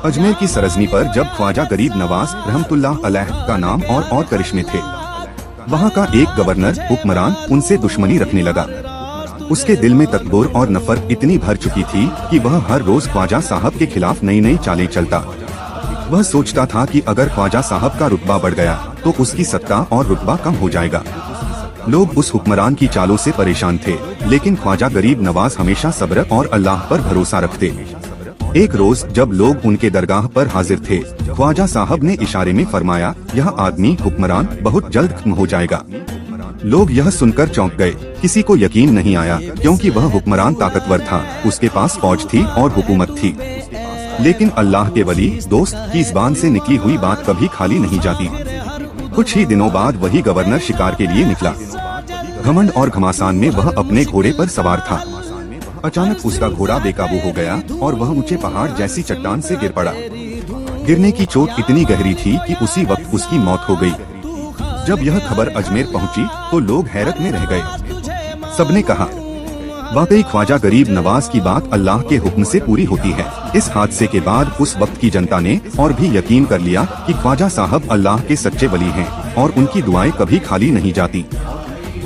अजमेर की सरजमी पर जब ख्वाजा गरीब नवाज रहमतुल्लाह अलैह का नाम और करिश्मे थे, वहाँ का एक गवर्नर हुक्मरान उनसे दुश्मनी रखने लगा। उसके दिल में तकब्बुर और नफरत इतनी भर चुकी थी कि वह हर रोज ख्वाजा साहब के खिलाफ नई नई चालें चलता। वह सोचता था कि अगर ख्वाजा साहब का रुतबा बढ़ गया तो उसकी सत्ता और रुतबा कम हो जाएगा। लोग उस हुक्मरान की चालों से परेशान थे, लेकिन ख्वाजा गरीब नवाज हमेशा सब्र और अल्लाह पर भरोसा रखते। एक रोज जब लोग उनके दरगाह पर हाजिर थे, ख्वाजा साहब ने इशारे में फरमाया, यह आदमी हुक्मरान बहुत जल्द खत्म हो जाएगा। लोग यह सुनकर चौंक गए। किसी को यकीन नहीं आया, क्योंकि वह हुक्मरान ताकतवर था, उसके पास फौज थी और हुकूमत थी। लेकिन अल्लाह के वली दोस्त की ज़बान से निकली हुई बात कभी खाली नहीं जाती। कुछ ही दिनों बाद वही गवर्नर शिकार के लिए निकला। घमंड और घमासान में वह अपने घोड़े पर सवार था। अचानक उसका घोड़ा बेकाबू हो गया और वह ऊंचे पहाड़ जैसी चट्टान से गिर पड़ा। गिरने की चोट इतनी गहरी थी कि उसी वक्त उसकी मौत हो गई। जब यह खबर अजमेर पहुंची तो लोग हैरत में रह गए। सबने कहा, वाकई ख्वाजा गरीब नवाज की बात अल्लाह के हुक्म से पूरी होती है। इस हादसे के बाद उस वक्त की जनता ने और भी यकीन कर लिया कि ख्वाजा साहब अल्लाह के सच्चे वली हैं और उनकी दुआएं कभी खाली नहीं जाती।